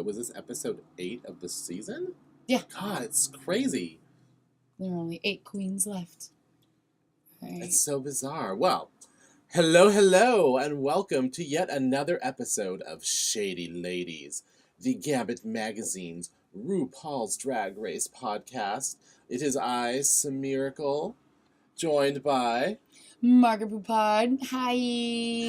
was this episode 8 of the season? Yeah. God, it's crazy. There are only 8 queens left. Right. It's so bizarre. Well, hello, and welcome to yet another episode of Shady Ladies, the GAMbIT Magazine's RuPaul's Drag Race podcast. It is I, Samiracle, joined by... Margaret Poupard. Hi.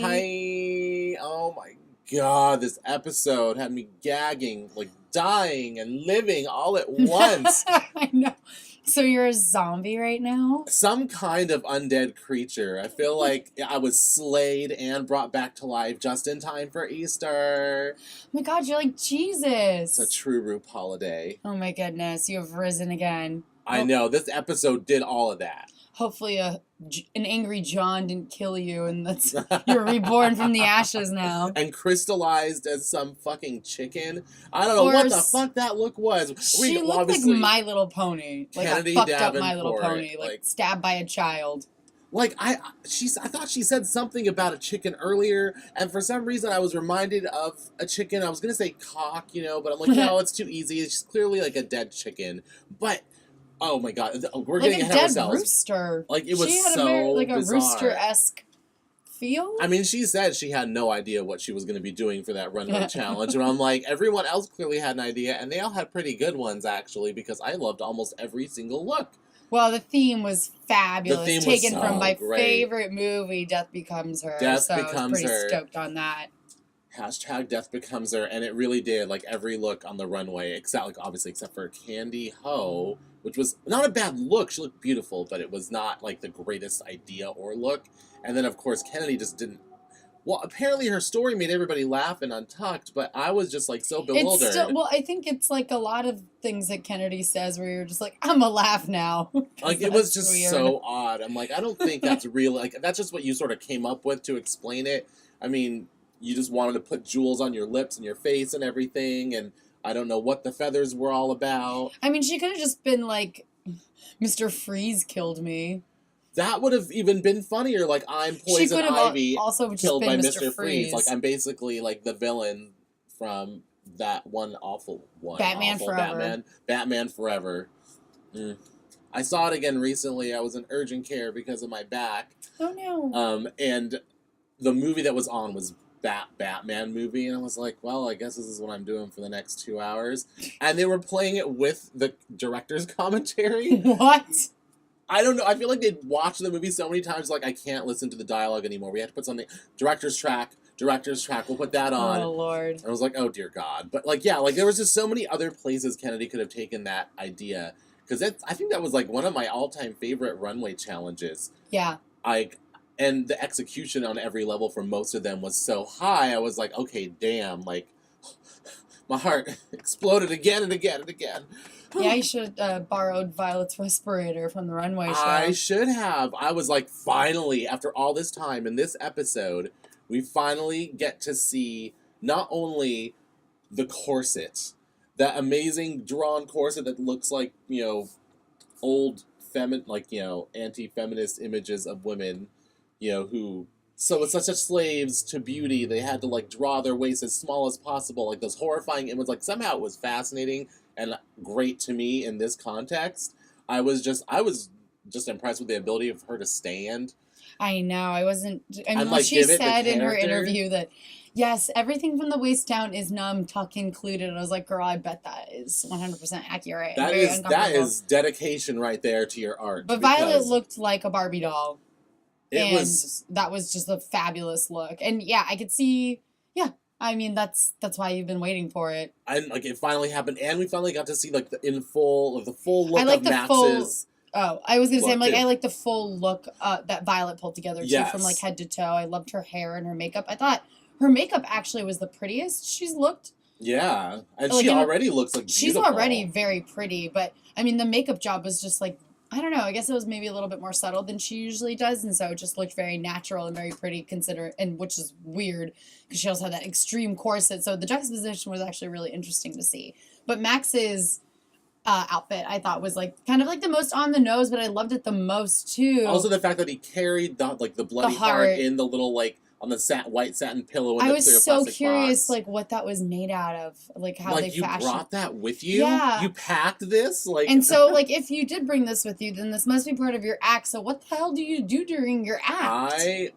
Hi. Oh my God, this episode had me gagging, like dying and living all at once. I know. So you're a zombie right now? Some kind of undead creature. I feel like I was slayed and brought back to life just in time for Easter. Oh my God, you're like Jesus. It's a true RuPaul-a-day. Oh my goodness, you have risen again. I know, this episode did all of that. Hopefully an angry John didn't kill you and that's you're reborn from the ashes now. And crystallized as some fucking chicken. I don't know what the fuck that look was. She looked like My Little Pony. Like Kennedy a fucked Davenport, up My Little Pony. Like stabbed by a child. Like, I thought she said something about a chicken earlier, and for some reason I was reminded of a chicken. I was going to say cock, but I'm like, no, it's too easy. It's just clearly like a dead chicken. But... oh my God, we're getting ahead of ourselves. Like a dead rooster. Like, it was she had so a bizarre. Rooster-esque feel. I mean, she said she had no idea what she was going to be doing for that runway challenge. And I'm like, everyone else clearly had an idea, and they all had pretty good ones, actually, because I loved almost every single look. Well, the theme was fabulous. The theme taken was so from my great. Favorite movie, Death Becomes Her. Death Becomes I was pretty Her. stoked on that. Hashtag Death Becomes Her, and it really did, like, every look on the runway, except for Candy Ho, which was not a bad look. She looked beautiful, but it was not, like, the greatest idea or look. And then, of course, Kennedy just didn't... well, apparently her story made everybody laugh and Untucked, but I was just, like, so bewildered. Well, I think it's, like, a lot of things that Kennedy says where you're just like, I'm a laugh now. Like, it was just weird. So odd. I'm like, I don't think that's real. Like, that's just what you sort of came up with to explain it. I mean... you just wanted to put jewels on your lips and your face and everything, and I don't know what the feathers were all about. I mean, she could have just been like, Mr. Freeze killed me. That would have even been funnier, like, I'm Poison Ivy, also just killed by Mr. Freeze. Like, I'm basically, like, the villain from that one. Batman Forever. Batman Forever. I saw it again recently. I was in urgent care because of my back. Oh, no. And the movie that was on was Batman movie, and I was like, well, I guess this is what I'm doing for the next 2 hours. And they were playing it with the director's commentary. What? I don't know. I feel like they'd watched the movie so many times, like, I can't listen to the dialogue anymore. We have to put something, director's track, we'll put that on. Oh, Lord. And I was like, oh, dear God. But, like, yeah, like, there was just so many other places Kennedy could have taken that idea. Because I think that was, like, one of my all-time favorite runway challenges. Yeah. And the execution on every level for most of them was so high, I was like, okay, damn, like, my heart exploded again and again and again. Yeah, you should have borrowed Violet's respirator from the runway show. I should have. I was like, finally, after all this time, in this episode, we finally get to see not only the corset, that amazing drawn corset that looks like, old anti-feminist images of women, who, so it's such a slaves to beauty, they had to, like, draw their waist as small as possible, like, those horrifying images, like, somehow it was fascinating and great to me in this context. I was just impressed with the ability of her to stand. I know, like, she said in her interview that, yes, everything from the waist down is numb, tuck included. And I was like, girl, I bet that is 100% accurate. That is dedication right there to your art. But Violet looked like a Barbie doll. That was just a fabulous look. And yeah, I could see, I mean, that's why you've been waiting for it. And like it finally happened, and we finally got to see like the full look of Max's. I was gonna say, I like the full look that Violet pulled together too, from like head to toe. I loved her hair and her makeup. I thought her makeup actually was the prettiest she's looked. Yeah, and like, she already looks like beautiful. She's already very pretty, but I mean, the makeup job was just like, I don't know, I guess it was maybe a little bit more subtle than she usually does, and so it just looked very natural and very pretty, and which is weird, because she also had that extreme corset, so the juxtaposition was actually really interesting to see. But Max's outfit, I thought, was like kind of like the most on the nose, but I loved it the most, too. Also the fact that he carried the bloody heart in the little, like, on the white satin pillow and I the was clear so plastic curious, box. like, what that was made out of, like, how they Like, you fashioned. brought that with you? Yeah. You packed this? Like, And so, like, if you did bring this with you, then this must be part of your act. So what the hell do you do during your act?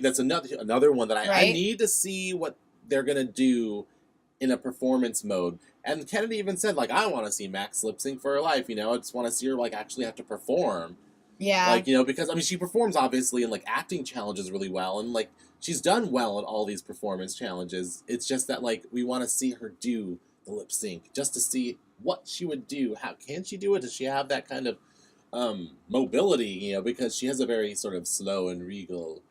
that's another one that I Right? need to see what they're gonna do in a performance mode. And Kennedy even said, like, I want to see Max lip sync for her life. You know, I just want to see her like actually have to perform. Yeah. Like, you know, because I mean, she performs obviously in like acting challenges really well, and like she's done well in all these performance challenges. It's just that like we want to see her do the lip sync just to see what she would do. How can she do it? Does she have that kind of mobility? You know, because she has a very sort of slow and regal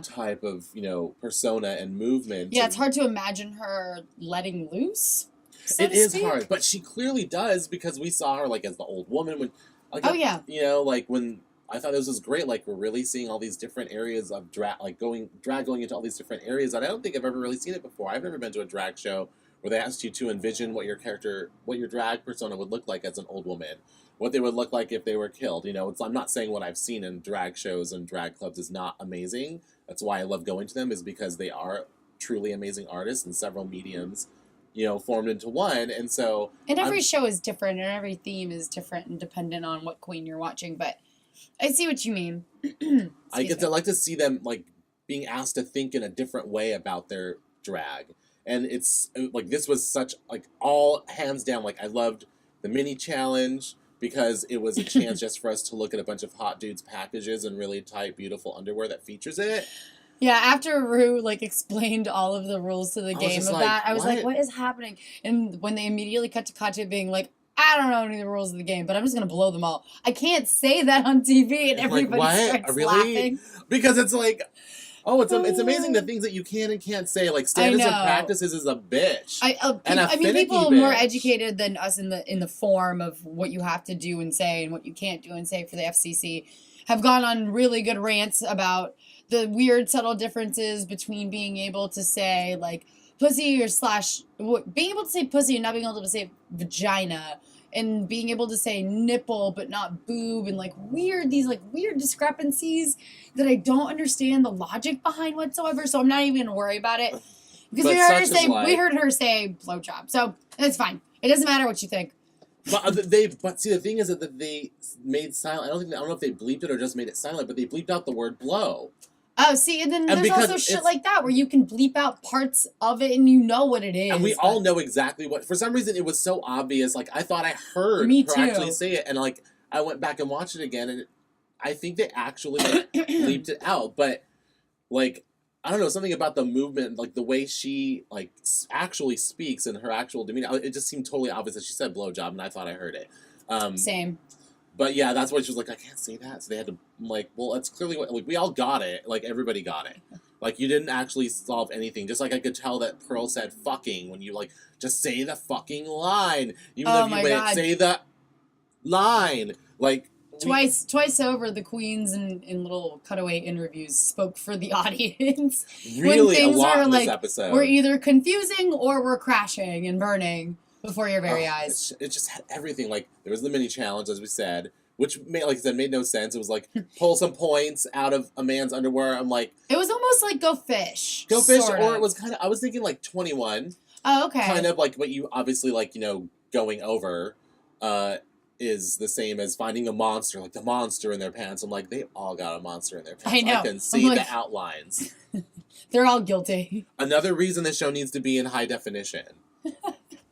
type of, you know, persona and movement. Yeah, it's hard to imagine her letting loose. So it is hard, but she clearly does, because we saw her like as the old woman when. Like, you know, like when I thought this was great. Like, we're really seeing all these different areas of drag, like drag going into all these different areas that I don't think I've ever really seen it before. I've never been to a drag show where they asked you to envision what your drag persona would look like as an old woman, what they would look like if they were killed. You know, I'm not saying what I've seen in drag shows and drag clubs is not amazing. That's why I love going to them, is because they are truly amazing artists in several mediums, you know, formed into one. And so, and every show is different, and every theme is different and dependent on what queen you're watching. But I see what you mean. I like to see them like being asked to think in a different way about their drag. And it's like, this was such like all hands down. Like, I loved the mini challenge because it was a chance just for us to look at a bunch of hot dudes' packages and really tight, beautiful underwear that features it. Yeah, after Ru like explained all of the rules to the game of that, I was like, what is happening? And when they immediately cut to Katya being like, I don't know any of the rules of the game, but I'm just going to blow them all. I can't say that on TV, and everybody starts laughing. Because it's like, oh, it's amazing the things that you can and can't say. Like, standards and practices is a bitch. I mean, people more educated than us in the form of what you have to do and say and what you can't do and say for the FCC have gone on really good rants about the weird subtle differences between being able to say like pussy or being able to say pussy and not being able to say vagina, and being able to say nipple but not boob, and like these weird discrepancies that I don't understand the logic behind whatsoever. So I'm not even gonna worry about it, because we heard her say blowjob, so it's fine. It doesn't matter what you think. But see, the thing is that they made silent. I don't know if they bleeped it or just made it silent, but they bleeped out the word blow. Oh, see, and then there's also shit like that where you can bleep out parts of it and you know what it is. And we all know exactly what. For some reason, it was so obvious. Like, I thought I heard her actually say it, and like I went back and watched it again, and I think they actually like, bleeped it out. But like, I don't know, something about the movement, like the way she like actually speaks and her actual demeanor. It just seemed totally obvious that she said blowjob, and I thought I heard it. Same. But yeah, that's why she was like, I can't say that. So they had to, like, well, that's clearly what, like, we all got it. Like, everybody got it. Like, you didn't actually solve anything. Just like I could tell that Pearl said fucking when you, like, just say the fucking line. Even if you went, say the line. Like, Twice over, the queens in little cutaway interviews spoke for the audience. Really, when things a lot are, in this like, episode. We're either confusing or we're crashing and burning before your very eyes. It just had everything. Like, there was the mini challenge, as we said, which, like I said, made no sense. It was like, pull some points out of a man's underwear. I'm like... It was almost like Go Fish. Go Fish, or it was kind of... I was thinking, like, 21. Oh, okay. Kind of like what you, obviously, like, you know, going over is the same as finding a monster, like the monster in their pants. I'm like, they all got a monster in their pants. I know. I can see the outlines. They're all guilty. Another reason this show needs to be in high definition.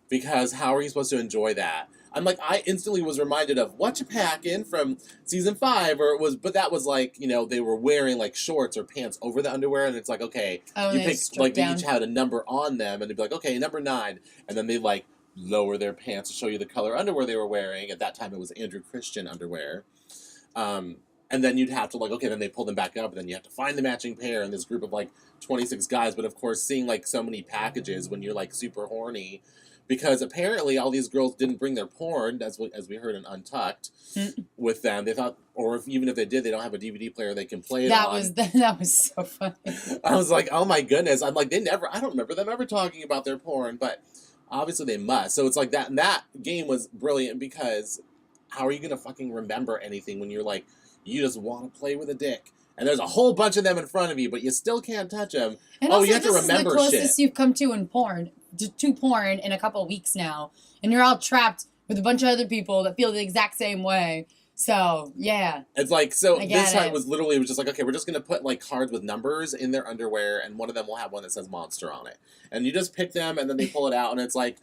Because how are you supposed to enjoy that? I'm like, I instantly was reminded of What You Packin' from season 5, or it was, but that was like, you know, they were wearing like shorts or pants over the underwear, and it's like, okay, you pick, like, they each had a number on them, and they'd be like, okay, number 9, and then they like lower their pants to show you the color underwear they were wearing. At that time, it was Andrew Christian underwear. And then you'd have to, like, okay, then they pull them back up, and then you have to find the matching pair in this group of, like, 26 guys. But, of course, seeing, like, so many packages when you're, like, super horny, because apparently all these girls didn't bring their porn, as we heard in Untucked, with them. They thought, or even if they did, they don't have a DVD player they can play it on. That was so funny. I was like, oh, my goodness. I'm like, I don't remember them ever talking about their porn, but obviously they must. So it's like that, and that game was brilliant, because how are you going to fucking remember anything when you're, like, you just want to play with a dick? and there's a whole bunch of them in front of you, but you still can't touch them. And Oh, also, you have to this remember is the closest shit. you've come to in porn, to porn in a couple of weeks now, and you're all trapped with a bunch of other people that feel the exact same way. So, yeah. It's like, so I get this time it. it was just like, okay, we're just going to put like cards with numbers in their underwear, and one of them will have one that says monster on it. And you just pick them, and then they pull it out, and it's like,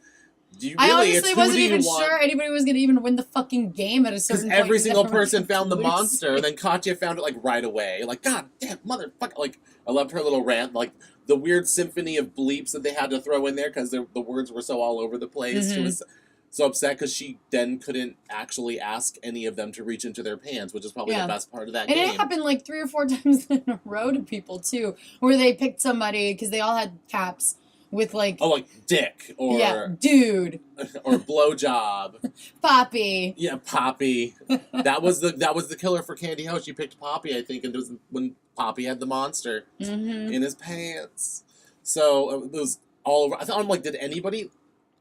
do you really, I it's honestly who wasn't do you even want? sure anybody was going to even win the fucking game at a certain Because point. every single everyone person found the loses. monster, and then Katya found it like right away. Like, God damn, motherfucker! Like, I loved her little rant, like the weird symphony of bleeps that they had to throw in there because the words were so all over the place. She Mhm. was so upset because she then couldn't actually ask any of them to reach into their pants, which is probably Yeah. the best part of that And game. it happened like 3 or 4 times in a row to people, too, where they picked somebody, because they all had caps with like, Oh, like dick or yeah, dude, or blowjob. Poppy. Yeah, Poppy. That was the killer for Candy Ho. She picked Poppy, I think, and it was when Poppy had the monster Mm-hmm. in his pants. So it was all over. I thought, I'm like, did anybody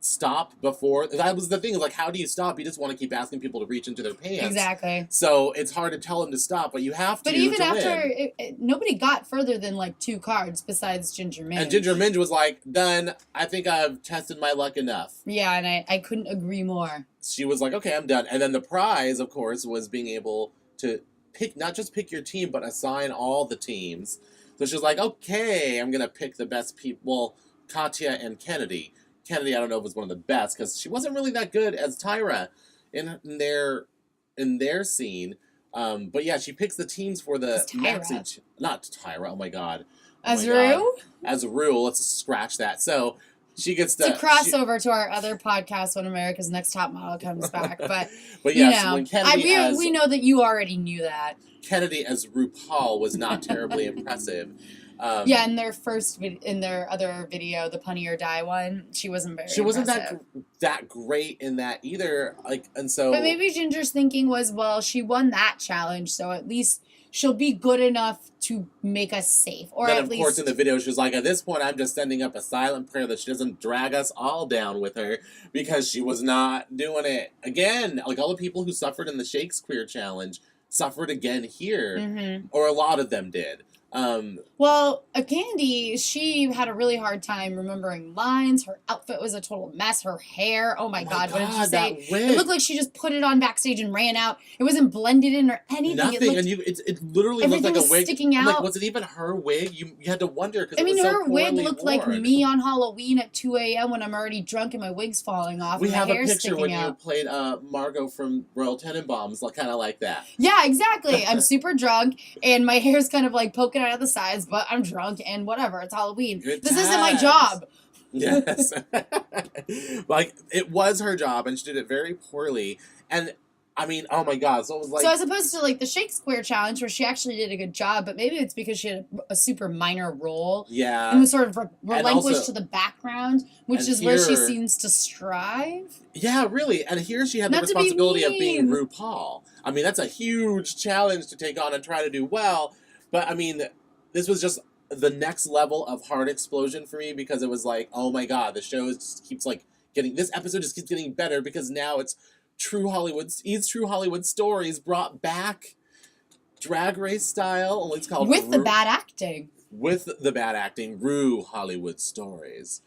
stop before? That was the thing. Like, how do you stop? You just want to keep asking people to reach into their pants. Exactly. So it's hard to tell them to stop, but you have to. But even to after, win. nobody got further than like 2 cards besides Ginger Minge. And Ginger Minge was like, done. I think I've tested my luck enough. Yeah, and I couldn't agree more. She was like, okay, I'm done. And then the prize, of course, was being able to pick, not just pick your team, but assign all the teams. So she was like, okay, I'm going to pick the best people. Well, Katya and Kennedy. Kennedy, I don't know if was one of the best, because she wasn't really that good as Tyra in their scene. But yeah, she picks the teams for the It's Tyra. maxi. Not Tyra, oh my god. As Rue? As a rule, let's scratch that. So she gets It's a crossover to our other podcast when America's Next Top Model comes back. But, but you yes, know, when Kennedy we know that you already knew that. Kennedy as RuPaul was not terribly impressive. Yeah, in their other video, the Punny or Die one, she wasn't very. She wasn't impressive. that great in that either. Like, and so. But maybe Ginger's thinking was, well, she won that challenge, so at least she'll be good enough to make us safe, or then at of least. course in the video she was like, at this point I'm just sending up a silent prayer that she doesn't drag us all down with her, because she was not doing it again. Like, all the people who suffered in the Shakespeare challenge suffered again here, Mm-hmm. or a lot of them did. Well, Candy, she had a really hard time remembering lines. Her outfit was a total mess. Her hair, oh my God, what did she say? That wig. It looked like she just put it on backstage and ran out. It wasn't blended in or anything. Nothing, It looked, and it literally looked everything like a was wig. sticking I'm like, out. was it even her wig? You had to wonder, because I mean, it was her so wig poorly looked like worn. me on Halloween at 2 a.m. when I'm already drunk and my wig's falling off We and my have a hair's picture sticking when out. you played Margot from Royal Tenenbaums, like, kind of like that. Yeah, exactly. I'm super drunk and my hair's kind of like poking out of the sides, but I'm drunk and whatever. It's Halloween. Good This isn't my times. job. Yes. Like, it was her job, and she did it very poorly. And, I mean, oh my God. So it was like. So as opposed to like the Shakespeare challenge where she actually did a good job, but maybe it's because she had a super minor role Yeah. and was sort of relinquished also- to the background, which and is where she here- seems to strive. Yeah, really. And here she had Not the to be responsibility of being mean. RuPaul. I mean, that's a huge challenge to take on and try to do well. But, I mean, this was just the next level of heart explosion for me, because it was like, oh my God, the show just keeps like this episode just keeps getting better, because now it's True Hollywood Stories brought back Drag Race style, only it's called With the bad acting. With the bad acting, Rue Hollywood Stories.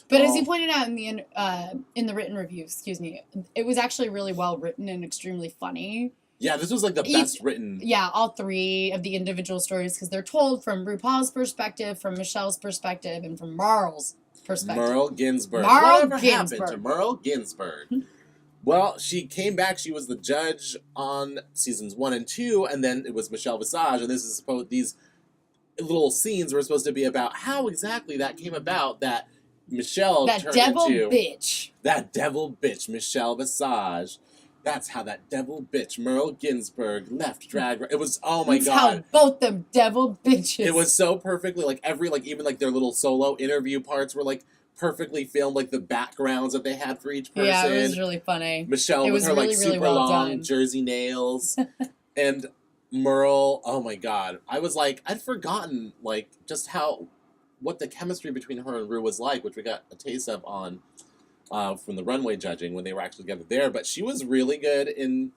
But as you pointed out in the written review, excuse me, it was actually really well written and extremely funny. Yeah, this was like the best written. Yeah, all 3 of the individual stories, because they're told from RuPaul's perspective, from Michelle's perspective, and from Merle's perspective. Merle Ginsburg. Merle Whatever happened to Ginsburg. Merle Ginsburg? Well, she came back. She was the judge on seasons 1 and 2, and then it was Michelle Visage. And this is these little scenes were supposed to be about how exactly that came about, that Michelle That turned devil into bitch. that devil bitch, Michelle Visage. That's how that devil bitch, Merle Ginsburg, left Drag Race. It was, oh my That's God. how both them devil bitches. It was so perfectly, like, even, like, their little solo interview parts were, like, perfectly filmed, like, the backgrounds that they had for each person. Yeah, it was really funny. Michelle It with was her, really, like, really super well long done. jersey nails. And Merle, oh my God. I was like, I'd forgotten, like, just what the chemistry between her and Rue was like, which we got a taste of on from the runway judging when they were actually together there. But she was really good in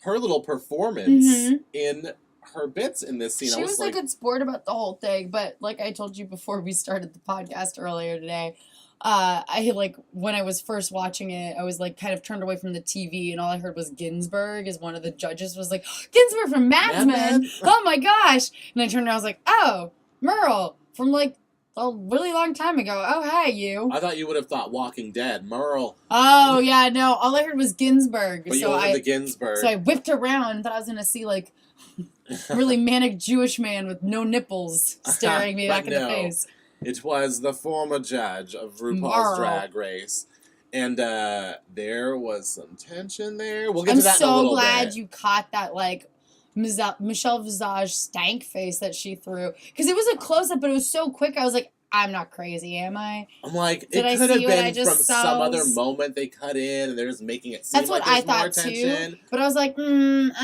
her little performance Mhm. in her bits in this scene. She was a good sport about the whole thing, but like I told you before we started the podcast earlier today, I like when I was first watching it, I was like kind of turned away from the TV, and all I heard was Ginsburg as one of the judges was like, Ginsburg from Mad Men. Oh my gosh! And I turned around, I was like, oh, Merle from like a really long time ago. Oh, hey, you. I thought you would have thought Walking Dead, Merle. Oh yeah, no, all I heard was Ginsburg. But you heard the Ginsburg. So I whipped around and thought I was gonna see like really manic Jewish man with no nipples staring me back in the face. It was the former judge of RuPaul's Drag Race. And there was some tension there. We'll get to that in a little bit. I'm so glad you caught that, like, Michelle Visage stank face that she threw. Because it was a close-up, but it was so quick. I was like, I'm not crazy, am I? I'm like, it could have been from some other moment they cut in, and they're just making it seem like there's more tension. Too. But I was like, I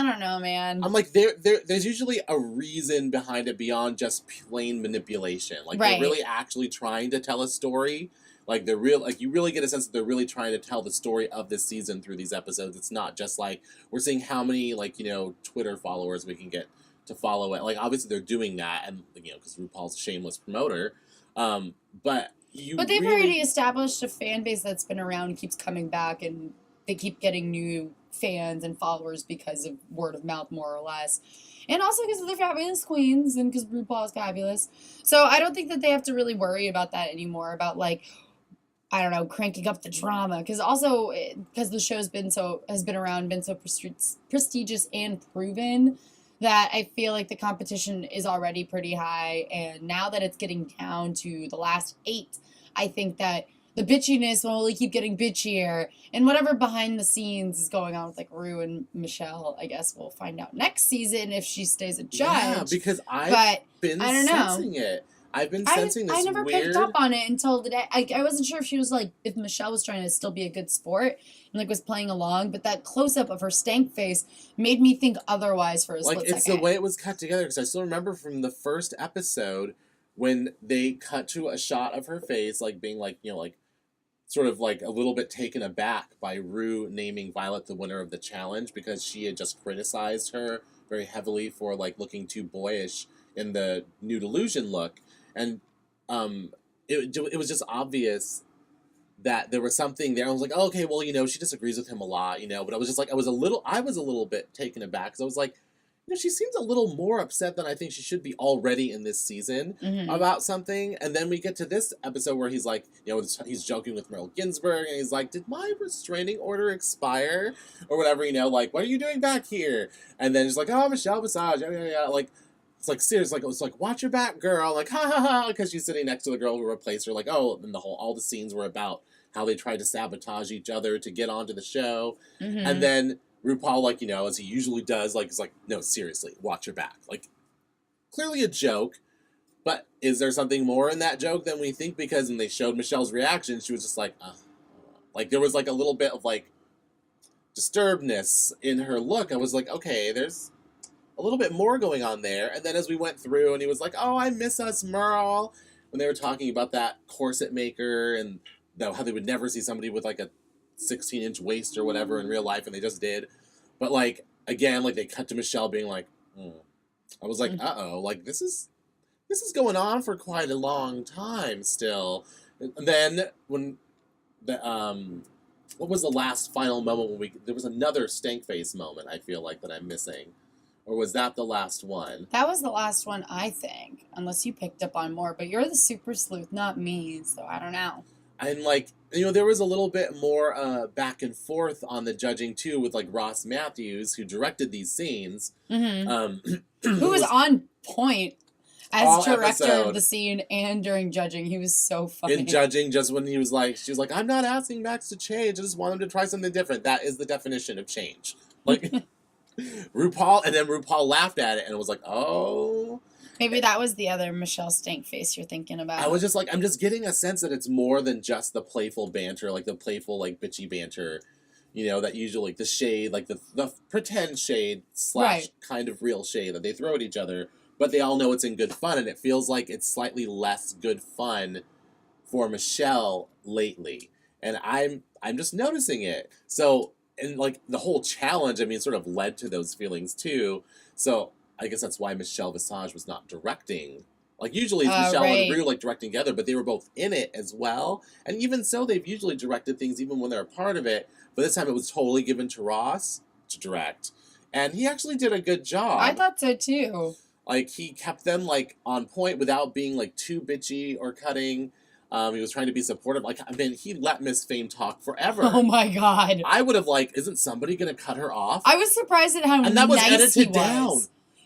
don't know, man. I'm like, there's usually a reason behind it beyond just plain manipulation. Like, they're really actually trying to tell a story. Like, you really get a sense that they're really trying to tell the story of this season through these episodes. It's not just like, we're seeing how many, like, Twitter followers we can get to follow it. Like, obviously they're doing that, and, because RuPaul's a shameless promoter. But they've already established a fan base that's been around and keeps coming back, and they keep getting new fans and followers because of word of mouth, more or less. And also because of their fabulous queens and because RuPaul is fabulous. So I don't think that they have to really worry about that anymore, about, like, I don't know, cranking up the drama. Because also, because the show's been so prestigious and proven, that I feel like the competition is already pretty high, and now that it's getting down to the last 8, I think that the bitchiness will only keep getting bitchier, and whatever behind the scenes is going on with, like, Rue and Michelle, I guess we'll find out next season if she stays a judge. Yeah, because I've been sensing it. I've been sensing this I never picked up on it until today. I wasn't sure if she was, like, if Michelle was trying to still be a good sport and, like, was playing along, but that close-up of her stank face made me think otherwise for a split second. Like, it's the way it was cut together, because I still remember from the first episode when they cut to a shot of her face, like, being, like, like, sort of, like, a little bit taken aback by Rue naming Violet the winner of the challenge because she had just criticized her very heavily for, like, looking too boyish in the Nude Illusion look. And it was just obvious that there was something there. I was like, oh, okay, well, she disagrees with him a lot, but I was just like, I was a little bit taken aback, because I was like, she seems a little more upset than I think she should be already in this season about something. And then we get to this episode where he's like, he's joking with Merle Ginsburg, and he's like, did my restraining order expire? Or whatever, like, what are you doing back here? And then he's like, oh, Michelle Visage, like, it's like, seriously, like, it's like, watch your back, girl, like, ha ha ha, because she's sitting next to the girl who replaced her, like, oh, and all the scenes were about how they tried to sabotage each other to get onto the show. And then RuPaul, like, as he usually does, like, is like, no, seriously, watch your back. Like, clearly a joke, but is there something more in that joke than we think? Because when they showed Michelle's reaction, she was just like, like, there was, like, a little bit of, like, disturbedness in her look. I was like, okay, there's a little bit more going on there. And then as we went through, and he was like, oh, I miss us, Merle, when they were talking about that corset maker, and how they would never see somebody with, like, a 16-inch waist or whatever in real life, and they just did. But, like, again, like, they cut to Michelle being like, I was like, uh-oh, like, this is going on for quite a long time still. And then when what was the last final moment when there was another stank face moment, I feel like, that I'm missing? Or was that the last one? That was the last one, I think. Unless you picked up on more. But you're the super sleuth, not me. So I don't know. And, like, there was a little bit more back and forth on the judging, too, with, like, Ross Matthews, who directed these scenes. Who was on point as director of the scene and during judging. He was so funny. In judging, just when she was like, I'm not asking Max to change. I just want him to try something different. That is the definition of change. Like... RuPaul laughed at it and was like, oh. Maybe that was the other Michelle stank face you're thinking about. I was just like, I'm just getting a sense that it's more than just the playful banter, like the playful, like, bitchy banter, that usually, like, the shade, like the pretend shade / kind of real shade that they throw at each other, but they all know it's in good fun, and it feels like it's slightly less good fun for Michelle lately. And I'm just noticing it. So... And, like, the whole challenge, I mean, sort of led to those feelings, too. So, I guess that's why Michelle Visage was not directing. Like, usually it's Michelle right. and Rue, like, directing together, but they were both in it as well. And even so, they've usually directed things even when they're a part of it. But this time it was totally given to Ross to direct. And he actually did a good job. I thought so, too. Like, he kept them, like, on point without being, like, too bitchy or cutting. He was trying to be supportive. Like, I mean, he let Miss Fame talk forever. Oh, my God. I would have, like, isn't somebody going to cut her off? I was surprised at how and that was nice edited he was. down.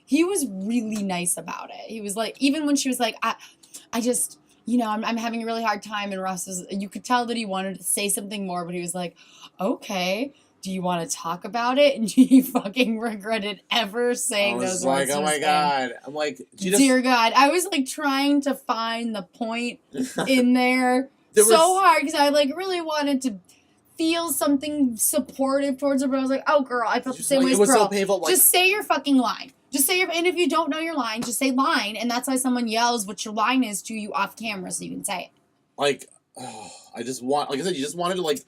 He was really nice about it. He was like, even when she was like, I just, you know, I'm having a really hard time. And Ross was, you could tell that he wanted to say something more, but he was like, okay, do you want to talk about it? And he fucking regretted ever saying those words. Oh my God. I'm like, dear God. I was like trying to find the point in there so hard because I like really wanted to feel something supportive towards her, but I was like, oh girl, I felt the same way as it was girl. so painful. Like, just say your fucking line. Just say and if you don't know your line, just say line, and that's why someone yells what your line is to you off camera so you can say it. Like, I just want, like I said, you just wanted to like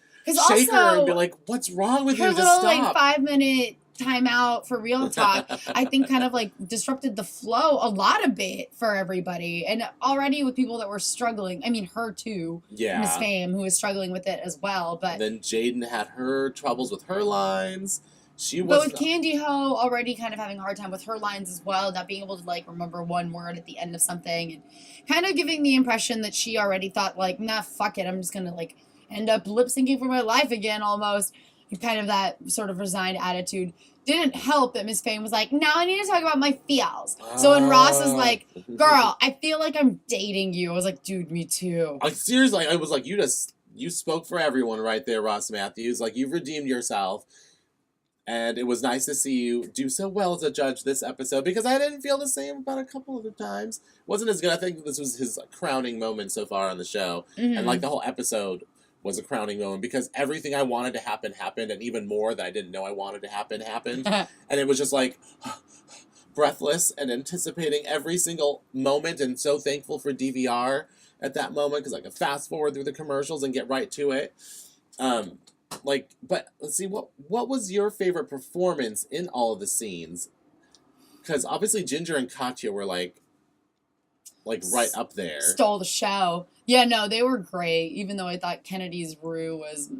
shake her and be like, what's wrong with you? Her Just little stop. like 5-minute timeout for real talk, I think kind of like disrupted the flow a lot a bit for everybody. And already with people that were struggling, I mean her too. Yeah. Miss Fame, who was struggling with it as well. But then Jaden had her troubles with her lines. But with Candy Ho already kind of having a hard time with her lines as well, not being able to like remember one word at the end of something, and kind of giving the impression that she already thought like, nah, fuck it, I'm just gonna like end up lip syncing for my life again almost. Kind of that sort of resigned attitude. Didn't help that Miss Fame was like, now I need to talk about my feels. So when Ross was like, girl, I feel like I'm dating you, I was like, dude, me too. Like, seriously, I was like, you spoke for everyone right there, Ross Matthews. Like, you've redeemed yourself. And it was nice to see you do so well as a judge this episode, because I didn't feel the same about a couple other times. Wasn't as good. I think this was his crowning moment so far on the show. Mm-hmm. And like the whole episode was a crowning moment because everything I wanted to happen happened, and even more that I didn't know I wanted to happen happened. And it was just like breathless and anticipating every single moment, and so thankful for DVR at that moment because I could fast forward through the commercials and get right to it. But let's see, what was your favorite performance in all of the scenes? Because obviously Ginger and Katya were like right up there. Stole the show. Yeah, no, they were great. Even though I thought Kennedy's Rue was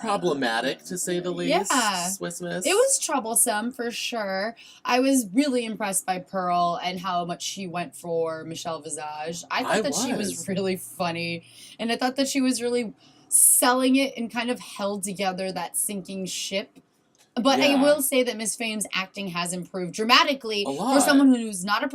problematic to say the least. Yeah, Swiss Miss. It was troublesome for sure. I was really impressed by Pearl and how much she went for Michelle Visage. I thought that she was really funny, and I thought that she was really selling it and kind of held together that sinking ship. But yeah. I will say that Miss Fame's acting has improved dramatically for someone who's not a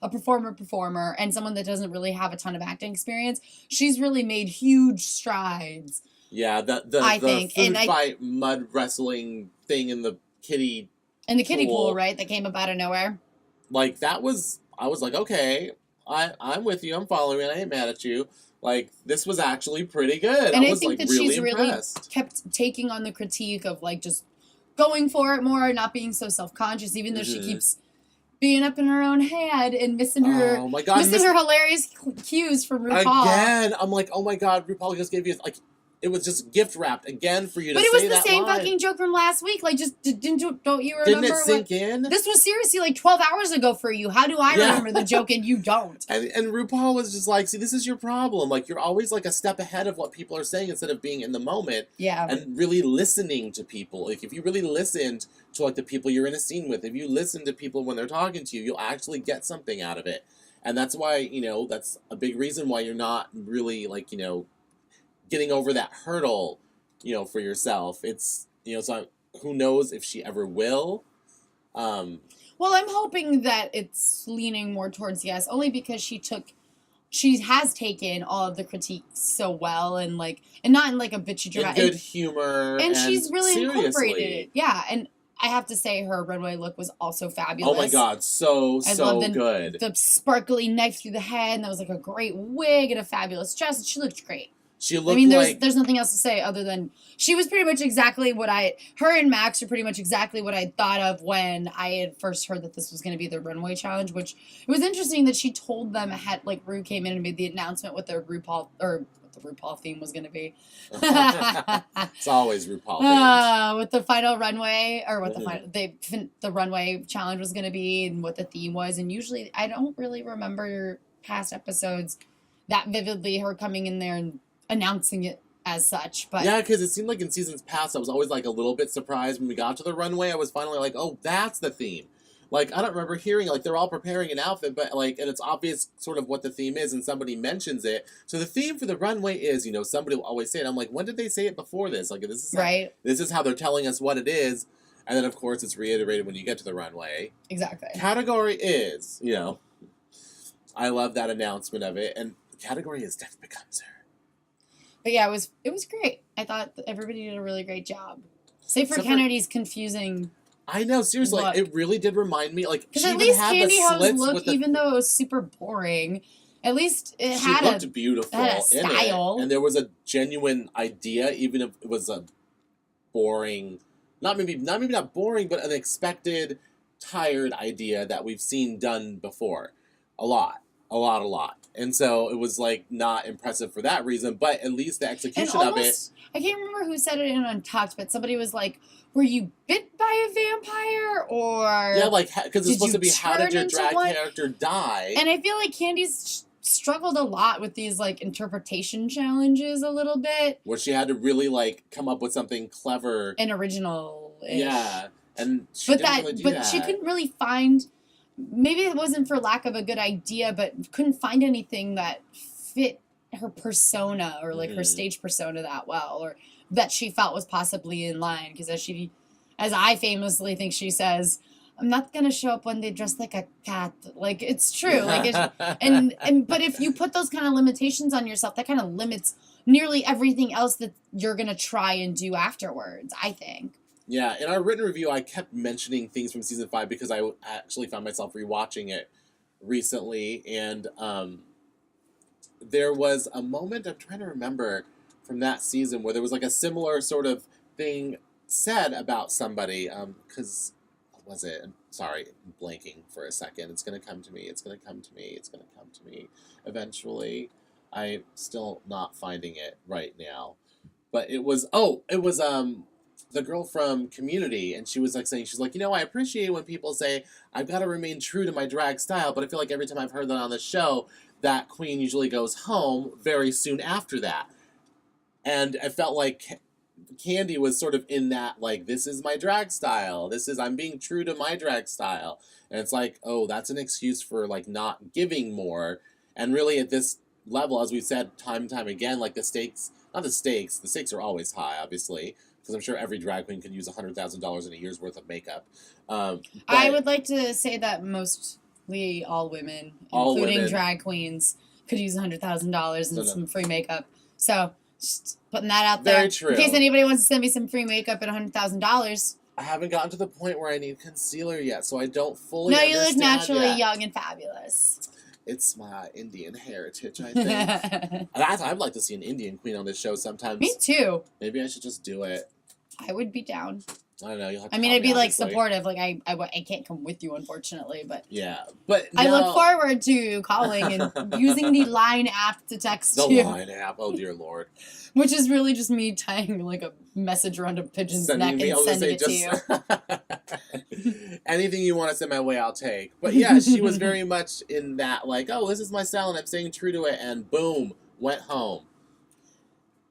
performer and someone that doesn't really have a ton of acting experience. She's really made huge strides. Yeah, the food fight mud wrestling thing in the kiddie pool, right? That came up out of nowhere. Like I was like, okay, I'm with you. I'm following you. I ain't mad at you. Like, this was actually pretty good. And I think that she's really kept taking on the critique of, like, just going for it more, not being so self-conscious, even though she keeps being up in her own head and missing her her hilarious cues from RuPaul. Again, I'm like, oh my God, RuPaul just gave you, like, it was just gift wrapped again for you to say that line. But it was the same fucking joke from last week. Like, just don't you remember? Didn't it sink in? This was seriously like 12 hours ago for you. How do I remember the joke and you don't? And RuPaul was just like, see, this is your problem. Like, you're always like a step ahead of what people are saying instead of being in the moment. Yeah. And really listening to people. Like, if you really listened to like the people you're in a scene with, if you listen to people when they're talking to you, you'll actually get something out of it. And that's why, that's a big reason why you're not really like, getting over that hurdle, for yourself. It's, so who knows if she ever will. Well, I'm hoping that it's leaning more towards yes, only because she has taken all of the critiques so well and not in like a bitchy dramatic. Good humor. And she's really incorporated it. Yeah, and I have to say her runway look was also fabulous. Oh my God, so good. The sparkly knife through the head, and that was like a great wig and a fabulous dress, and she looked great. She looked there's nothing else to say other than she was pretty much exactly her and Max are pretty much exactly what I thought of when I had first heard that this was going to be the runway challenge, which it was interesting that she told them Rue came in and made the announcement with their RuPaul, or what the RuPaul theme was going to be. It's always RuPaul themed. With the final runway, or what the runway challenge was going to be, and what the theme was. And usually, I don't really remember past episodes that vividly, her coming in there and announcing it as such. But yeah, because it seemed like in seasons past, I was always like a little bit surprised when we got to the runway. I was finally like, oh, that's the theme. Like, I don't remember hearing, like, they're all preparing an outfit, but, like, and it's obvious sort of what the theme is, and somebody mentions it. So the theme for the runway is, you know, somebody will always say it. I'm like, when did they say it before this? Like, this is right. This is how they're telling us what it is. And then, of course, it's reiterated when you get to the runway. Exactly. Category is, you know, I love that announcement of it. And the category is Death Becomes Her. But yeah, it was great. I thought everybody did a really great job. Save for Kennedy's confusing... I know, seriously, look. It really did remind me, like, because at least Candy Ho's look, even though it was super boring, at least it looked beautiful, had a style, and there was a genuine idea, even if it was a boring, not boring, but an expected, tired idea that we've seen done before, a lot. And so it was, like, not impressive for that reason, but at least the execution of it. I can't remember who said it in Untucked, but somebody was like, were you bit by a vampire, or... Yeah, like, because it's supposed to be, how did your drag character die? And I feel like Candy's struggled a lot with these, like, interpretation challenges a little bit. Where she had to really, like, come up with something clever. And original-ish. Yeah, and she didn't really do that. She couldn't really find... Maybe it wasn't for lack of a good idea, but couldn't find anything that fit her persona, or, like, her stage persona that well, or... that she felt was possibly in line, because as I famously think she says, I'm not gonna show up one day dressed like a cat. Like, it's true. Like, but if you put those kind of limitations on yourself, that kind of limits nearly everything else that you're gonna try and do afterwards, I think. Yeah, in our written review, I kept mentioning things from season 5 because I actually found myself rewatching it recently, and there was a moment, I'm trying to remember, from that season where there was like a similar sort of thing said about somebody, because, what was it? I'm sorry, I'm blanking for a second. It's going to come to me. It's going to come to me. It's going to come to me eventually. I'm still not finding it right now. But it was the girl from Community, and she was like saying, she's like, you know, I appreciate when people say, I've got to remain true to my drag style, but I feel like every time I've heard that on the show, that queen usually goes home very soon after that. And I felt like Candy was sort of in that, like, this is my drag style. I'm being true to my drag style. And it's like, oh, that's an excuse for, like, not giving more. And really at this level, as we've said time and time again, like, the stakes are always high, obviously, because I'm sure every drag queen could use $100,000 in a year's worth of makeup. I would like to say that mostly all women, including drag queens, could use $100,000 in some free makeup. So... just putting that out there. Very true. In case anybody wants to send me some free makeup at $100,000. I haven't gotten to the point where I need concealer yet, so I don't fully understand. No, you look naturally young and fabulous. It's my Indian heritage, I think. I'd like to see an Indian queen on this show sometimes. Me too. Maybe I should just do it. I would be down. I don't know. You'll have to I'd be like supportive. Like I can't come with you, unfortunately, but yeah. But I look forward to calling and using the Line app to text you. The Line app. Oh dear Lord. Which is really just me tying like a message around a pigeon's neck and sending it to you. Anything you want to send my way, I'll take. But yeah, she was very much in that, like, oh, this is my style and I'm staying true to it, and boom, went home.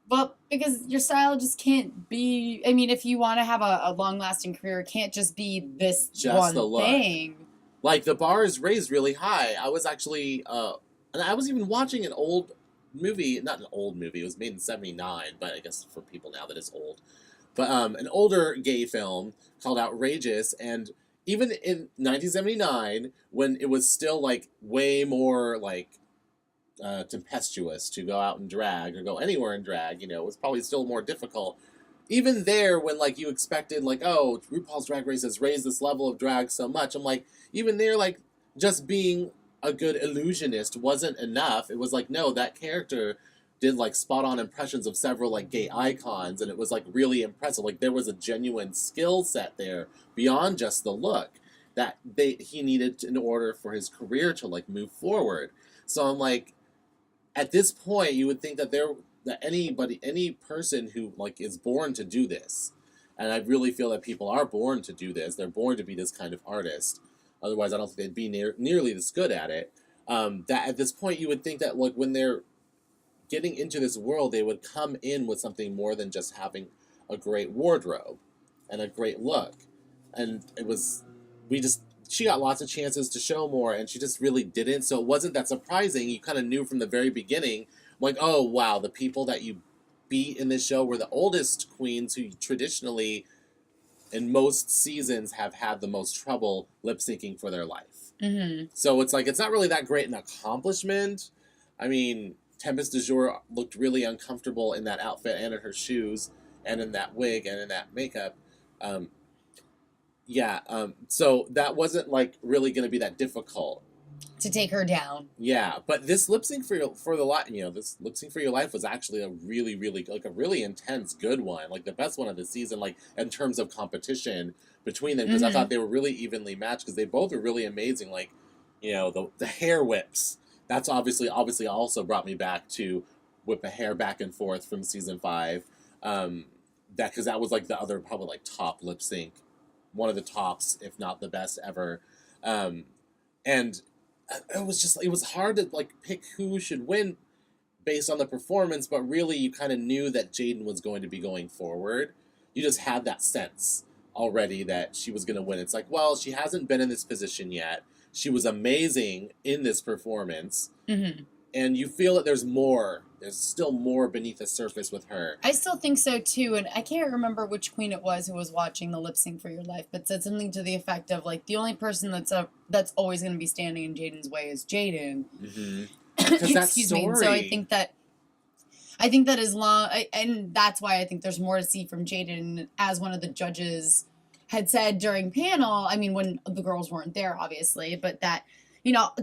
Well, because your style just can't be... I mean, if you want to have a long-lasting career, it can't just be this just one thing. Like, the bar is raised really high. I was actually... and I was even watching an old movie... Not an old movie. It was made in 79, but I guess for people now that is old. But an older gay film called Outrageous, and even in 1979, when it was still, like, way more, like... tempestuous to go out and drag or go anywhere in drag, you know, it was probably still more difficult. Even there, when, like, you expected, like, oh, RuPaul's Drag Race has raised this level of drag so much, I'm like, even there, like, just being a good illusionist wasn't enough. It was like, no, that character did, like, spot-on impressions of several, like, gay icons, and it was, like, really impressive. Like, there was a genuine skill set there beyond just the look that he needed in order for his career to, like, move forward. So I'm like, at this point, you would think that that any person who like is born to do this, and I really feel that people are born to do this. They're born to be this kind of artist. Otherwise, I don't think they'd be nearly this good at it. That at this point, you would think that like when they're getting into this world, they would come in with something more than just having a great wardrobe and a great look. And it was, she got lots of chances to show more, and she just really didn't. So it wasn't that surprising. You kind of knew from the very beginning, like, oh, wow, the people that you beat in this show were the oldest queens who traditionally, in most seasons, have had the most trouble lip syncing for their life. Mm-hmm. So it's like, it's not really that great an accomplishment. I mean, Tempest du Jour looked really uncomfortable in that outfit and in her shoes and in that wig and in that makeup. So that wasn't like really going to be that difficult to take her down. Yeah, but this lip sync this lip sync for your life was actually a really, really like a really intense, good one, like the best one of the season, like in terms of competition between them, because I thought they were really evenly matched because they both were really amazing. Like, the hair whips. That's obviously also brought me back to whip a hair back and forth from season 5. Because that was like the other probably like top lip sync, one of the tops, if not the best ever. And it was hard to like pick who should win based on the performance, but really you kind of knew that Jaden was going to be going forward. You just had that sense already that she was going to win. It's like, well, she hasn't been in this position yet. She was amazing in this performance. Mm-hmm. And you feel that there's still more beneath the surface with her. I still think so too, and I can't remember which queen it was who was watching the lip sync for your life, but said something to the effect of like the only person that's always going to be standing in Jaden's way is Jaden. Mm-hmm. Excuse me. And so I think that as long, and that's why I think there's more to see from Jaden, as one of the judges had said during panel. I mean, when the girls weren't there, obviously, but that.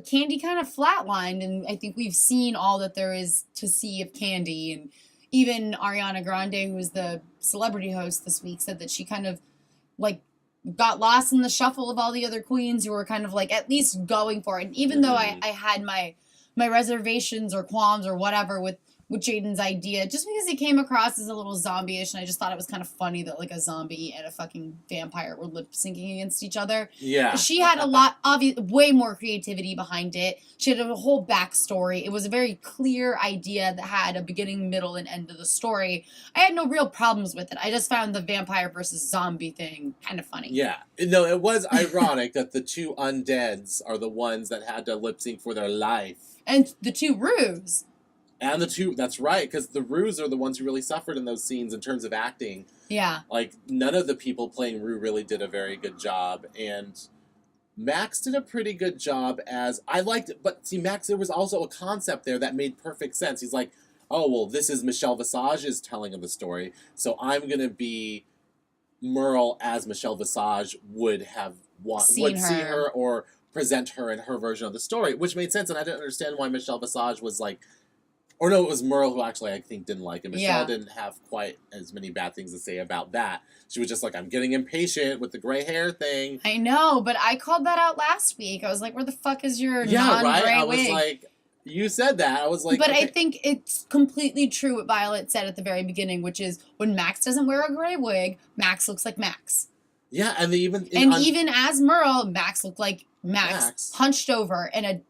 Candy kind of flatlined, and I think we've seen all that there is to see of Candy. And even Ariana Grande, who was the celebrity host this week, said that she kind of, like, got lost in the shuffle of all the other queens who were kind of, like, at least going for it. And even though I had my reservations or qualms or whatever with Jaden's idea, just because he came across as a little zombie-ish, and I just thought it was kind of funny that, like, a zombie and a fucking vampire were lip-syncing against each other. Yeah. She had way more creativity behind it. She had a whole backstory. It was a very clear idea that had a beginning, middle, and end of the story. I had no real problems with it. I just found the vampire versus zombie thing kind of funny. Yeah. No, it was ironic that the two undeads are the ones that had to lip-sync for their life. And the two Ruse. And that's right, because the Ruse are the ones who really suffered in those scenes in terms of acting. Yeah. Like, none of the people playing Rue really did a very good job, and Max did a pretty good job I liked it, but see, Max, there was also a concept there that made perfect sense. He's like, oh, well, this is Michelle Visage's telling of the story, so I'm going to be Merle as Michelle Visage would see her or present her in her version of the story, which made sense, and I didn't understand why Michelle Visage was like, or no, it was Merle who actually I think didn't like it. Michelle didn't have quite as many bad things to say about that. She was just like, I'm getting impatient with the gray hair thing. I know, but I called that out last week. I was like, where the fuck is your non-gray I wig? was like, you said that. I was like, but okay. I think it's completely true what Violet said at the very beginning, which is when Max doesn't wear a gray wig, Max looks like Max. Yeah, and even as Merle, Max looked like Max hunched over in a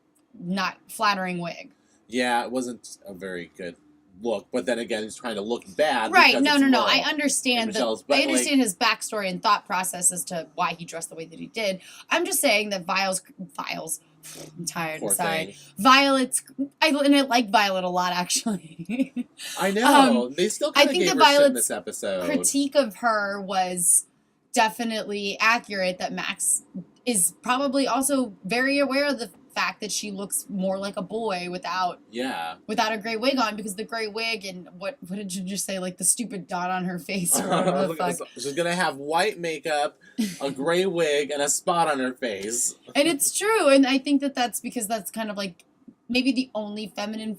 not flattering wig. Yeah, it wasn't a very good look, but then again, he's trying to look bad. Right? No. I understand his backstory and thought process as to why he dressed the way that he did. I'm just saying that Viles. I'm tired. I'm sorry. Violet's. I like Violet a lot, actually. I know. They still kind of gave her shit in this episode. Critique of her was definitely accurate. That Max is probably also very aware of the fact that she looks more like a boy without a gray wig on, because the gray wig and what did you just say, like the stupid dot on her face or whatever the fuck. She's gonna have white makeup, a gray wig, and a spot on her face. And it's true, and I think that's because that's kind of like maybe the only feminine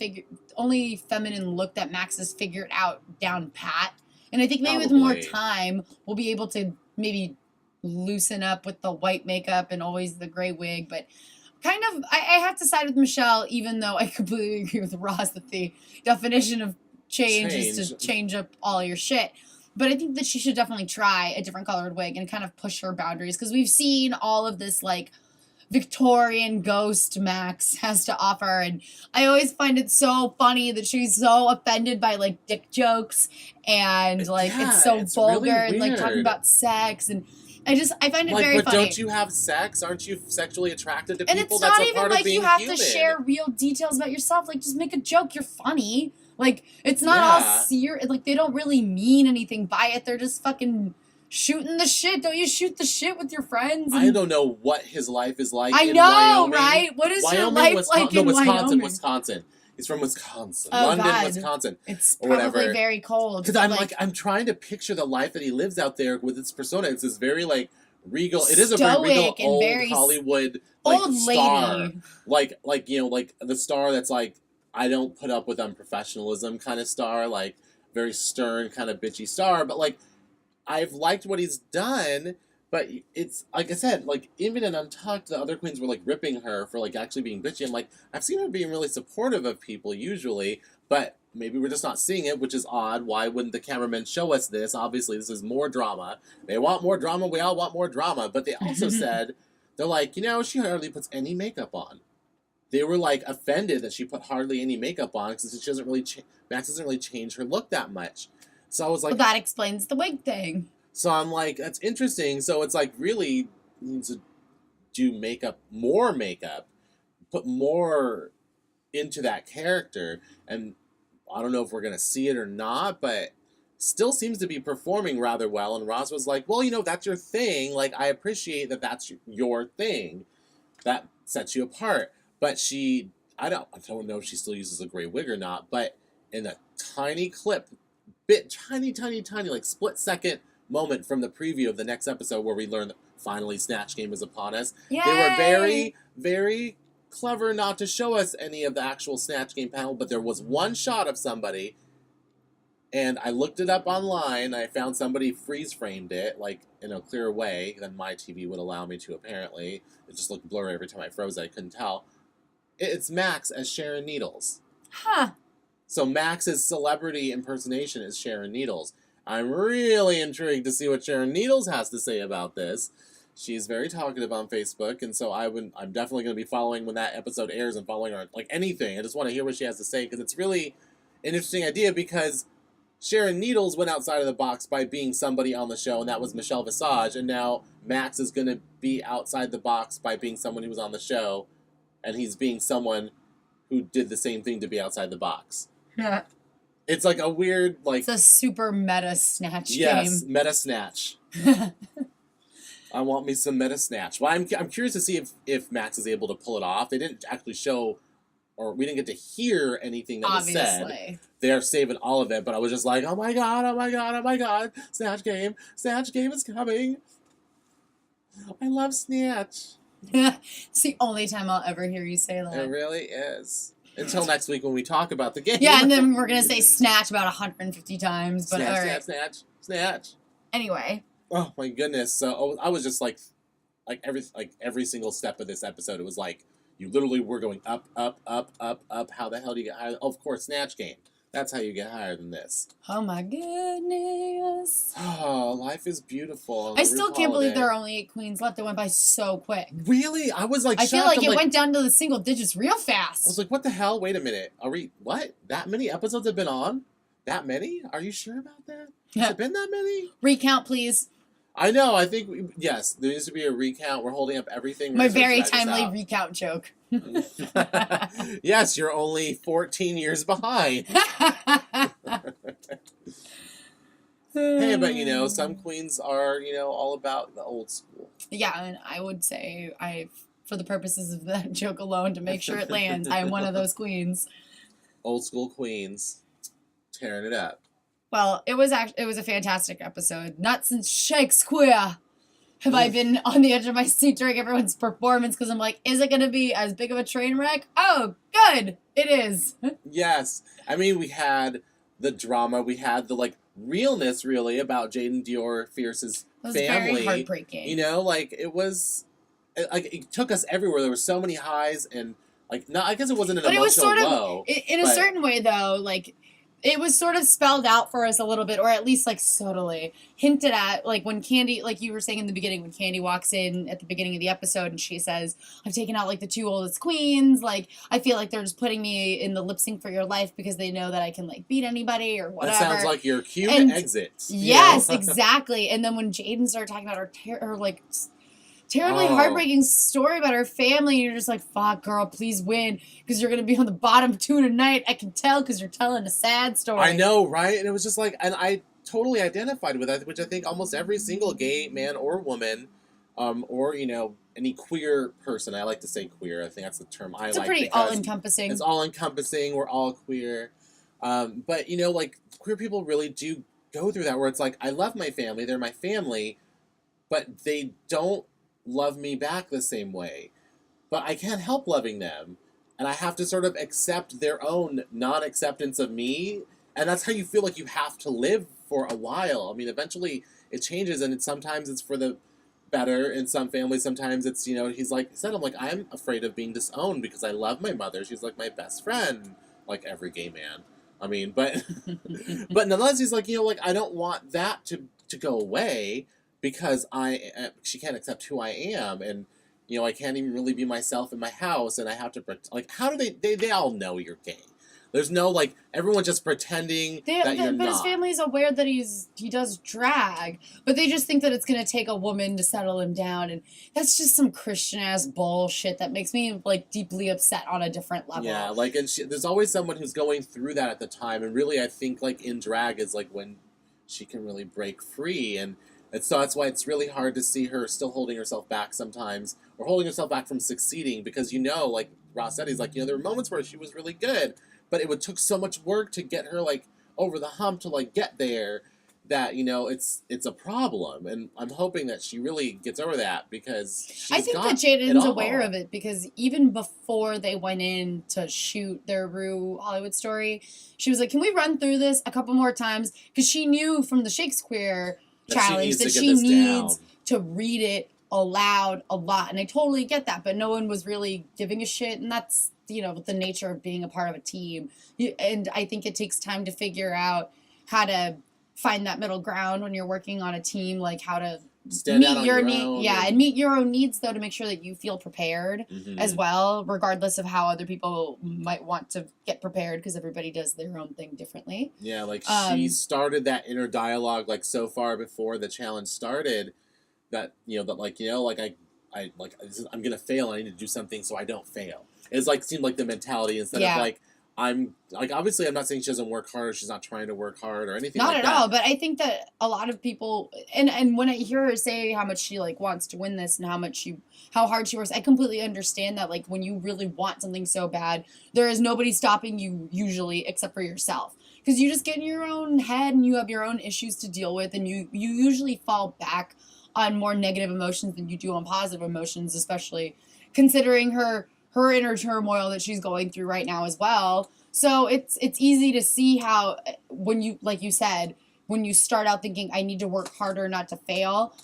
look that Max has figured out down pat. And I think maybe with more time we'll be able to maybe loosen up with the white makeup and always the gray wig, but kind of, I have to side with Michelle, even though I completely agree with Ross that the definition of change is to change up all your shit. But I think that she should definitely try a different colored wig and kind of push her boundaries, because we've seen all of this like Victorian ghost Max has to offer, and I always find it so funny that she's so offended by like dick jokes and like it's so vulgar really and like talking about sex, and I find it like, very but funny. Don't you have sex? Aren't you sexually attracted to people? And it's That's not a even part like of being you have human. to share real details about yourself. Like, just make a joke. You're funny. Like, it's not all serious. Like, they don't really mean anything by it. They're just fucking shooting the shit. Don't you shoot the shit with your friends? I don't know what his life is like. I in know, Wyoming. right? What is your Wyoming, life like in Wyoming? Wisconsin. He's from Wisconsin. Oh, London, God. Wisconsin. It's or probably whatever. very cold. Because I'm trying to picture the life that he lives out there with its persona. It's this very like regal. It is a very regal old Hollywood like old star. lady. Like you know, like the star that's like, I don't put up with unprofessionalism kind of star, like very stern kind of bitchy star. But like, I've liked what he's done. But it's, like I said, like, even in Untucked, the other queens were, like, ripping her for, like, actually being bitchy. I'm like, I've seen her being really supportive of people, usually, but maybe we're just not seeing it, which is odd. Why wouldn't the cameramen show us this? Obviously, this is more drama. They want more drama. We all want more drama. But they also said, they're like, you know, she hardly puts any makeup on. They were, like, offended that she put hardly any makeup on because she doesn't really, Max doesn't really change her look that much. So I was like... Well, that explains the wig thing. So I'm like, that's interesting. So it's like really needs to do more makeup, put more into that character. And I don't know if we're going to see it or not, but still seems to be performing rather well. And Roz was like, well, you know, that's your thing. Like, I appreciate that that's your thing. That sets you apart. But I don't know if she still uses a gray wig or not, but in a tiny clip, tiny, like split second moment from the preview of the next episode where we learn that finally Snatch Game is upon us. Yay! They were very, very clever not to show us any of the actual Snatch Game panel, but there was one shot of somebody, and I looked it up online. I found somebody freeze-framed it, like, in a clearer way than my TV would allow me to, apparently. It just looked blurry every time I froze it. I couldn't tell. It's Max as Sharon Needles. Huh. So Max's celebrity impersonation is Sharon Needles. I'm really intrigued to see what Sharon Needles has to say about this. She's very talkative on Facebook, and so I'm definitely going to be following when that episode airs and following her, like anything. I just want to hear what she has to say, because it's really an interesting idea, because Sharon Needles went outside of the box by being somebody on the show, and that was Michelle Visage, and now Max is going to be outside the box by being someone who was on the show, and he's being someone who did the same thing to be outside the box. Yeah. It's like a weird, like... It's a super meta Snatch game. Yes, meta Snatch. I want me some meta Snatch. Well, I'm curious to see if Max is able to pull it off. They didn't actually show, or we didn't get to hear anything that was said. They're saving all of it, but I was just like, oh my god, oh my god, oh my god. Snatch Game is coming. I love Snatch. It's the only time I'll ever hear you say that. It really is. Until next week when we talk about the game. Yeah, and then we're going to say Snatch about 150 times. But Snatch. Anyway. Oh my goodness. So I was just like every single step of this episode, it was like, you literally were going up. How the hell do you get higher? Oh, of course, Snatch Game. That's how you get higher than this. Oh my goodness. Oh, life is beautiful. I still can't believe there are only 8 queens left. It went by so quick. Really? I was like, I feel like it went down to the single digits real fast. I was like, what the hell? Wait a minute. What? That many episodes have been on? That many? Are you sure about that? Has it been that many? Recount, please. I know. I think, yes, there needs to be a recount. We're holding up everything. My very timely recount joke. Yes, you're only 14 years behind. Hey, but, you know, some queens are, you know, all about the old school. Yeah, and I would say for the purposes of that joke alone, to make sure it lands, I am one of those queens. Old school queens. Tearing it up. Well, it was a fantastic episode. Not since Shakespeare have I been on the edge of my seat during everyone's performance, because I'm like, is it going to be as big of a train wreck? Oh, good. It is. Yes. I mean, we had the drama. We had the, like, realness, really, about Jaden Dior Fierce's family. It was very heartbreaking. You know, like, it took us everywhere. There were so many highs and, like, I guess it wasn't an emotional low. In a certain way, though, like, it was sort of spelled out for us a little bit, or at least like subtly hinted at, like when Candy, like you were saying in the beginning, when Candy walks in at the beginning of the episode and she says, I've taken out like the 2 oldest queens, like I feel like they're just putting me in the lip sync for your life because they know that I can like beat anybody or whatever. That sounds like your cue And to exit. yes, exactly. And then when Jaden started talking about her like terribly heartbreaking story about her family, and you're just like, fuck, girl, please win, because you're going to be on the bottom 2 tonight. I can tell because you're telling a sad story. I know, right? And it was just like, and I totally identified with that, which I think almost every single gay man or woman, or, you know, any queer person, I like to say queer, I think that's the term I like. It's pretty all-encompassing. It's all-encompassing, we're all queer. But, you know, like, queer people really do go through that, where it's like, I love my family, they're my family, but they don't love me back the same way. But I can't help loving them. And I have to sort of accept their own non-acceptance of me. And that's how you feel like you have to live for a while. I mean, eventually it changes, and sometimes it's for the better in some families. Sometimes it's, you know, he's like, I'm like, I'm afraid of being disowned because I love my mother. She's like my best friend, like every gay man. I mean, but but nonetheless, he's like, you know, like, I don't want that to go away, because she can't accept who I am, and, you know, I can't even really be myself in my house, and I have to, like, how do they all know you're gay. There's no, like, everyone just pretending that you're not. But his family's aware that he does drag, but they just think that it's going to take a woman to settle him down, and that's just some Christian-ass bullshit that makes me, like, deeply upset on a different level. Yeah, like, and there's always someone who's going through that at the time, and really I think, like, in drag is, like, when she can really break free, and so that's why it's really hard to see her still holding herself back sometimes, or holding herself back from succeeding, because, you know, like Ross said, he's like, you know, there were moments where she was really good, but it took so much work to get her, like, over the hump to, like, get there, that, you know, it's a problem. And I'm hoping that she really gets over that, because I think that Jaden's aware of it, because even before they went in to shoot their Rue Hollywood story, she was like, can we run through this a couple more times? Because she knew from the Shakespeare challenge that she needs to read it aloud a lot, and I totally get that, but no one was really giving a shit, and that's, you know, the nature of being a part of a team. And I think it takes time to figure out how to find that middle ground when you're working on a team, like how to meet your needs, and meet your own needs, though, to make sure that you feel prepared as well, regardless of how other people might want to get prepared, because everybody does their own thing differently. Yeah, like, she started that inner dialogue, like, so far before the challenge started, that, you know, that, like, you know, like, I'm gonna fail, and I need to do something so I don't fail. It's like, seemed like the mentality, instead of like, I'm like, obviously I'm not saying she doesn't work hard, she's not trying to work hard or anything like that. Not at all, but I think that a lot of people, and when I hear her say how much she, like, wants to win this, and how hard she works, I completely understand that, like, when you really want something so bad, there is nobody stopping you usually except for yourself. Because you just get in your own head, and you have your own issues to deal with, and you usually fall back on more negative emotions than you do on positive emotions, especially considering her inner turmoil that she's going through right now as well. So it's easy to see how, when you, like you said, when you start out thinking, I need to work harder not to fail,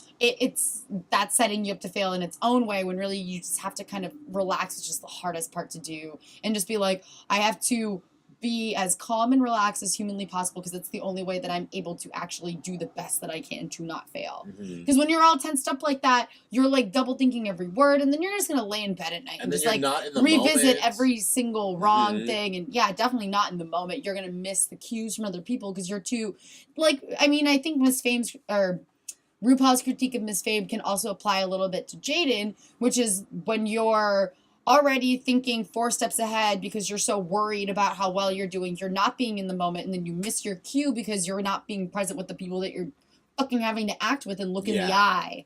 that's setting you up to fail in its own way, when really you just have to kind of relax. It's just the hardest part to do, and just be like, I have to be as calm and relaxed as humanly possible, because it's the only way that I'm able to actually do the best that I can to not fail. Because when you're all tensed up like that, you're, like, double thinking every word, and then you're just gonna lay in bed at night and just, like, revisit every single wrong thing. And yeah, definitely not in the moment. You're gonna miss the cues from other people, because you're too, like, I mean, I think RuPaul's critique of Miss Fame can also apply a little bit to Jaden, which is when you're already thinking 4 steps ahead because you're so worried about how well you're doing, you're not being in the moment, and then you miss your cue because you're not being present with the people that you're fucking having to act with and look in the eye.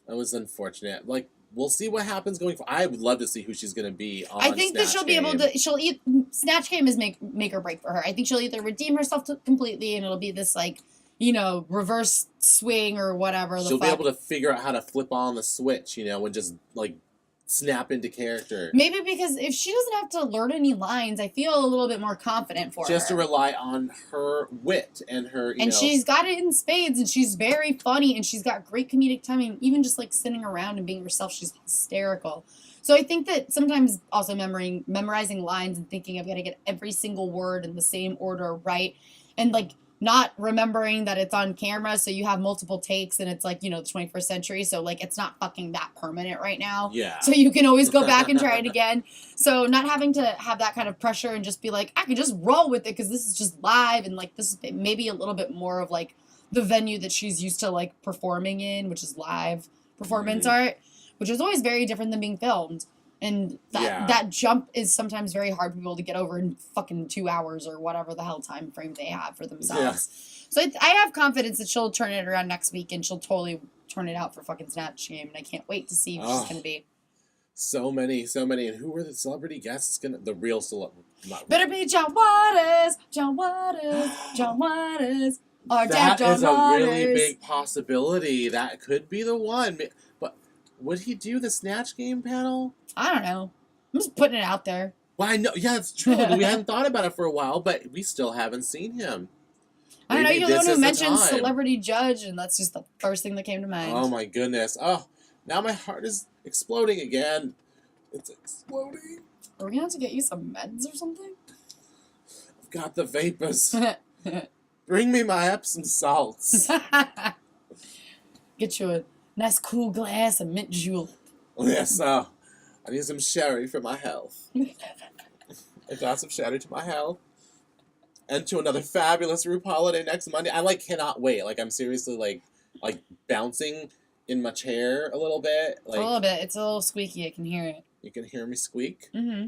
That was unfortunate. Like, we'll see what happens going forward. I would love to see who she's going to be on I think that she'll be able to, Snatch Game is make or break for her. I think she'll either redeem herself completely, and it'll be this, like, you know, reverse swing or whatever. She'll be able to figure out how to flip on the switch, you know, and just, like, snap into character. Maybe because if she doesn't have to learn any lines, I feel a little bit more confident for her. Just to rely on her wit and her, you know. She's got it in spades, and she's very funny, and she's got great comedic timing. Even just like sitting around and being herself, she's hysterical. So I think that sometimes also memorizing lines and thinking I've got to get every single word in the same order right, and like not remembering that it's on camera, so you have multiple takes, and it's like, you know, the 21st century, so like it's not fucking that permanent right now. Yeah. So you can always go back and try it again. So not having to have that kind of pressure and just be like, I can just roll with it because this is just live, and like this is maybe a little bit more of like the venue that she's used to like performing in, which is live performance art, which is always very different than being filmed. And that jump is sometimes very hard for people to get over in fucking 2 hours or whatever the hell time frame they have for themselves. Yeah. So I have confidence that she'll turn it around next week, and she'll totally turn it out for fucking Snatch Game. And I can't wait to see what she's going to be. So many. And who were the celebrity guests? The real celebrity. Better be John Waters. Our dad, John Waters. That is a really big possibility. That could be the one. But would he do the Snatch Game panel? I don't know. I'm just putting it out there. Well, I know. Yeah, it's true. We hadn't thought about it for a while, but we still haven't seen him. I don't know. You're the one who mentioned celebrity judge, and that's just the first thing that came to mind. Oh, my goodness. Oh, now my heart is exploding again. It's exploding. Are we going to have to get you some meds or something? I've got the vapors. Bring me my Epsom salts. Get you a nice cool glass of mint julep. Yes, I need some sherry for my health. A glass of sherry to my health. And to another fabulous RuPaul holiday next Monday. I cannot wait. I'm seriously like bouncing in my chair a little bit. A little bit. It's a little squeaky. I can hear it. You can hear me squeak? Mm-hmm.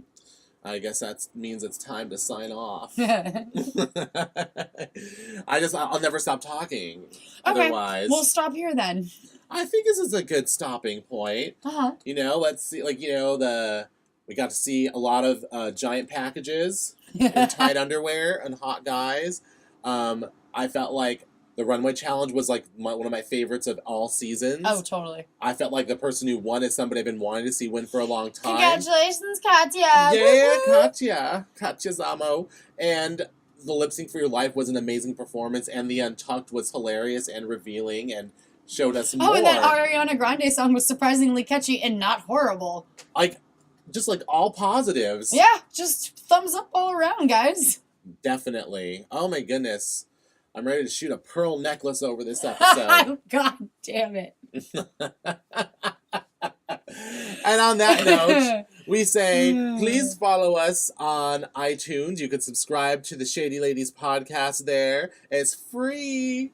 I guess that means it's time to sign off. I'll never stop talking. Okay. Otherwise. We'll stop here then. I think this is a good stopping point. Uh-huh. You know, let's see, we got to see a lot of giant packages and tight underwear and hot guys. I felt like the runway challenge was one of my favorites of all seasons. Oh, totally. I felt like the person who won is somebody I've been wanting to see win for a long time. Congratulations, Katya! Yeah, Katya Zamo. And the Lip Sync for Your Life was an amazing performance, and the Untucked was hilarious and revealing and showed us more. Oh, and that Ariana Grande song was surprisingly catchy and not horrible. Just all positives. Yeah, just thumbs up all around, guys. Definitely. Oh my goodness. I'm ready to shoot a pearl necklace over this episode. God damn it. And on that note, we say, please follow us on iTunes. You can subscribe to the Shady Ladies podcast there. It's free.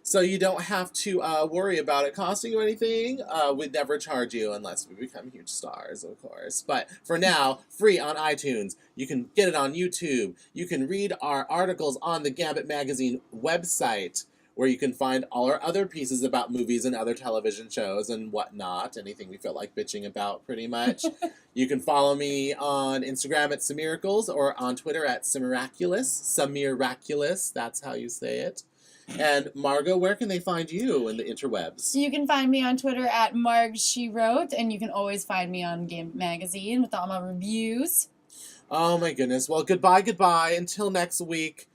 So you don't have to worry about it costing you anything. We'd never charge you unless we become huge stars, of course. But for now, free on iTunes. You can get it on YouTube. You can read our articles on the GAMbIT Magazine website, where you can find all our other pieces about movies and other television shows and whatnot. Anything we feel like bitching about, pretty much. You can follow me on Instagram at Samiracles or on Twitter at Samiraculous. That's how you say it. And Margot, where can they find you in the interwebs? You can find me on Twitter at MargSheWrote, and you can always find me on GAMbIT Magazine with all my reviews. Oh my goodness. Well, goodbye. Until next week.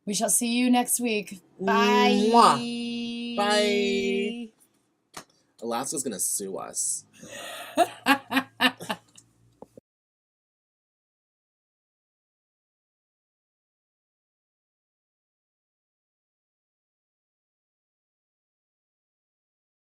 We shall see you next week. Bye. Mwah. Bye. Alaska's gonna sue us.